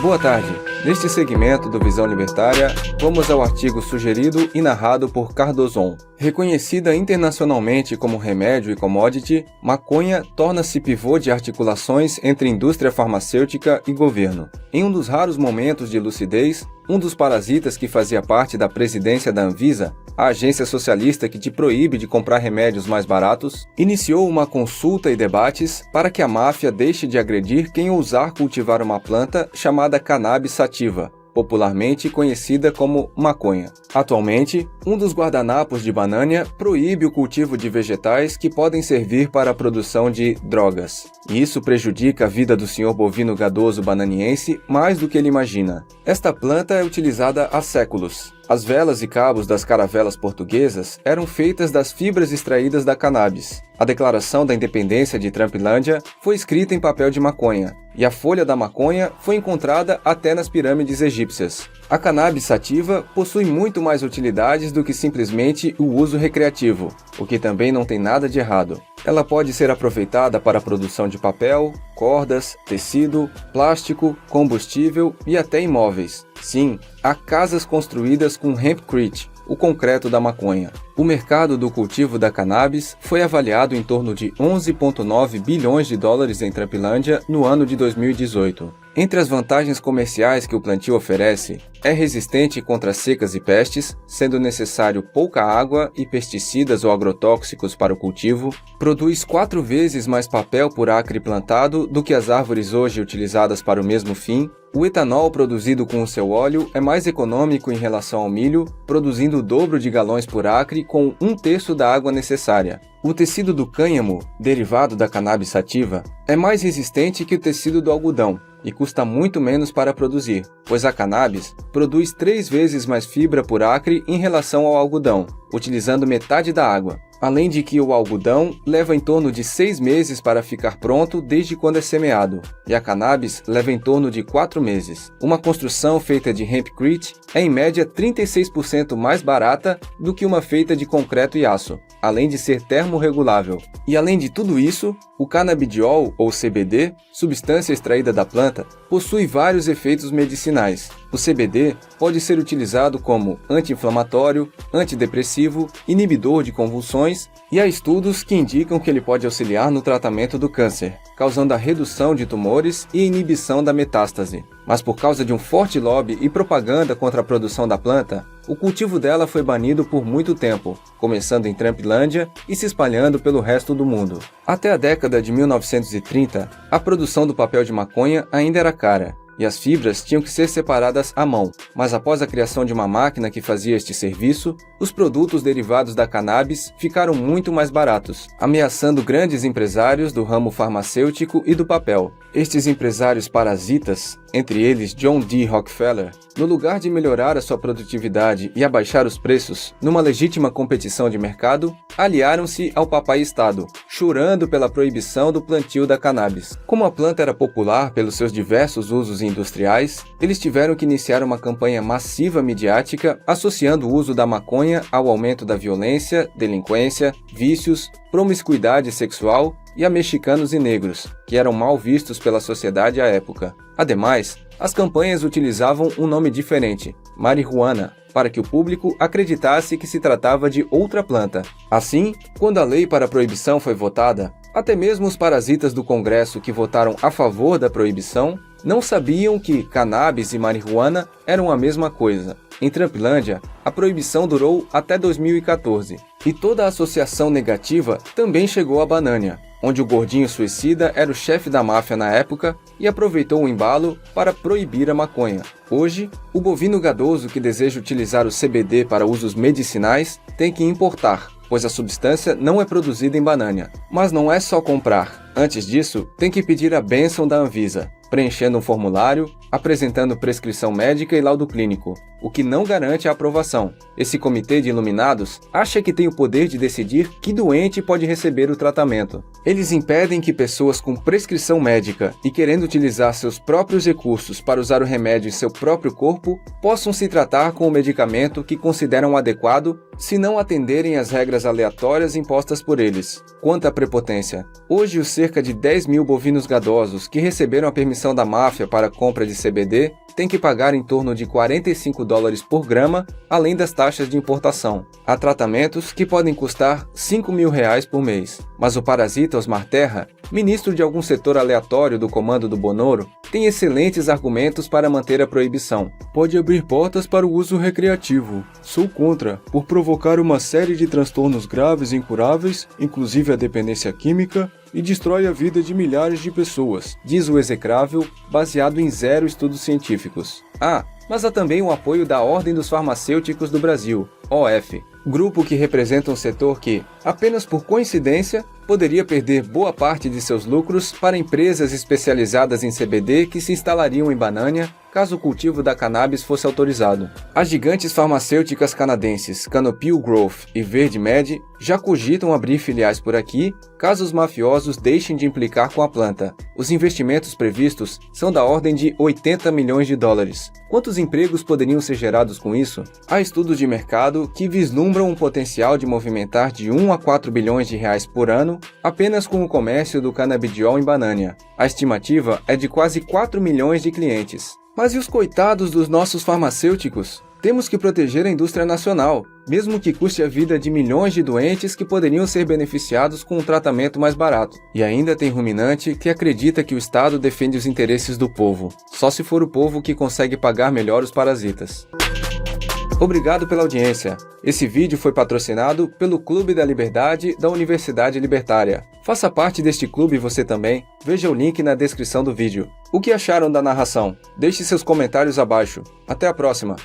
Boa tarde. Neste segmento do Visão Libertária, vamos ao artigo sugerido e narrado por Cardozon. Reconhecida internacionalmente como remédio e commodity, maconha torna-se pivô de articulações entre indústria farmacêutica e governo. Em um dos raros momentos de lucidez, um dos parasitas que fazia parte da presidência da Anvisa, a agência socialista que te proíbe de comprar remédios mais baratos, iniciou uma consulta e debates para que a máfia deixe de agredir quem ousar cultivar uma planta chamada cannabis sativa, popularmente conhecida como maconha. Atualmente, um dos guardanapos de Banânia proíbe o cultivo de vegetais que podem servir para a produção de drogas. E isso prejudica a vida do senhor bovino gadoso bananiense mais do que ele imagina. Esta planta é utilizada há séculos. As velas e cabos das caravelas portuguesas eram feitas das fibras extraídas da cannabis. A Declaração da Independência de Trumpilândia foi escrita em papel de maconha, e a folha da maconha foi encontrada até nas pirâmides egípcias. A cannabis sativa possui muito mais utilidades do que simplesmente o uso recreativo, o que também não tem nada de errado. Ela pode ser aproveitada para a produção de papel, cordas, tecido, plástico, combustível e até imóveis. Sim, há casas construídas com hempcrete, o concreto da maconha. O mercado do cultivo da cannabis foi avaliado em torno de 11,9 bilhões de dólares em Trumpilândia no ano de 2018. Entre as vantagens comerciais que o plantio oferece, é resistente contra secas e pestes, sendo necessário pouca água e pesticidas ou agrotóxicos para o cultivo, produz 4 vezes mais papel por acre plantado do que as árvores hoje utilizadas para o mesmo fim. O etanol produzido com o seu óleo é mais econômico em relação ao milho, produzindo o dobro de galões por acre com 1/3 da água necessária. O tecido do cânhamo, derivado da cannabis sativa, é mais resistente que o tecido do algodão e custa muito menos para produzir, pois a cannabis produz 3 vezes mais fibra por acre em relação ao algodão, utilizando metade da água. Além de que o algodão leva em torno de 6 meses para ficar pronto desde quando é semeado, e a cannabis leva em torno de 4 meses. Uma construção feita de hempcrete é em média 36% mais barata do que uma feita de concreto e aço, além de ser termorregulável. E além de tudo isso, o canabidiol, ou CBD, substância extraída da planta, possui vários efeitos medicinais. O CBD pode ser utilizado como anti-inflamatório, antidepressivo, inibidor de convulsões, e há estudos que indicam que ele pode auxiliar no tratamento do câncer, causando a redução de tumores e inibição da metástase. Mas por causa de um forte lobby e propaganda contra a produção da planta, o cultivo dela foi banido por muito tempo, começando em Trumpilândia e se espalhando pelo resto do mundo. Até a década de 1930, a produção do papel de maconha ainda era cara, e as fibras tinham que ser separadas à mão, mas após a criação de uma máquina que fazia este serviço, os produtos derivados da cannabis ficaram muito mais baratos, ameaçando grandes empresários do ramo farmacêutico e do papel. Estes empresários parasitas, entre eles John D. Rockefeller, no lugar de melhorar a sua produtividade e abaixar os preços numa legítima competição de mercado, aliaram-se ao papai-estado, chorando pela proibição do plantio da cannabis. Como a planta era popular pelos seus diversos usos industriais, eles tiveram que iniciar uma campanha massiva midiática associando o uso da maconha ao aumento da violência, delinquência, vícios, promiscuidade sexual e a mexicanos e negros, que eram mal vistos pela sociedade à época. Ademais, as campanhas utilizavam um nome diferente, marihuana, para que o público acreditasse que se tratava de outra planta. Assim, quando a lei para a proibição foi votada, até mesmo os parasitas do Congresso que votaram a favor da proibição não sabiam que cannabis e marihuana eram a mesma coisa. Em Trumpilândia, a proibição durou até 2014, e toda a associação negativa também chegou a Banânia, onde o gordinho suicida era o chefe da máfia na época e aproveitou o embalo para proibir a maconha. Hoje, o bovino gadoso que deseja utilizar o CBD para usos medicinais tem que importar, pois a substância não é produzida em Banânia. Mas não é só comprar. Antes disso, tem que pedir a bênção da Anvisa, preenchendo um formulário, apresentando prescrição médica e laudo clínico, o que não garante a aprovação. Esse comitê de iluminados acha que tem o poder de decidir que doente pode receber o tratamento. Eles impedem que pessoas com prescrição médica e querendo utilizar seus próprios recursos para usar o remédio em seu próprio corpo, possam se tratar com o medicamento que consideram adequado se não atenderem às regras aleatórias impostas por eles. Quanto à prepotência, hoje os cerca de 10 mil bovinos gadosos que receberam a permissão da máfia para a compra de CBD tem que pagar em torno de $45 por grama, além das taxas de importação. Há tratamentos que podem custar R$5.000 por mês. Mas o parasita Osmar Terra, ministro de algum setor aleatório do comando do Bonoro, tem excelentes argumentos para manter a proibição. Pode abrir portas para o uso recreativo. Sou contra, por provocar uma série de transtornos graves e incuráveis, inclusive a dependência química, e destrói a vida de milhares de pessoas, diz o execrável, baseado em 0 estudos científicos. Mas há também o apoio da Ordem dos Farmacêuticos do Brasil, OF, grupo que representa um setor que, apenas por coincidência, poderia perder boa parte de seus lucros para empresas especializadas em CBD que se instalariam em Banânia caso o cultivo da cannabis fosse autorizado. As gigantes farmacêuticas canadenses Canopy Growth e Verde Med já cogitam abrir filiais por aqui caso os mafiosos deixem de implicar com a planta. Os investimentos previstos são da ordem de $80 milhões. Quantos empregos poderiam ser gerados com isso? Há estudos de mercado que vislumbram um potencial de movimentar de 1 a 4 bilhões de reais por ano apenas com o comércio do canabidiol em Banânia. A estimativa é de quase 4 milhões de clientes. Mas e os coitados dos nossos farmacêuticos? Temos que proteger a indústria nacional, mesmo que custe a vida de milhões de doentes que poderiam ser beneficiados com um tratamento mais barato. E ainda tem ruminante que acredita que o Estado defende os interesses do povo, só se for o povo que consegue pagar melhor os parasitas. Obrigado pela audiência. Esse vídeo foi patrocinado pelo Clube da Liberdade da Universidade Libertária. Faça parte deste clube você também. Veja o link na descrição do vídeo. O que acharam da narração? Deixe seus comentários abaixo. Até a próxima!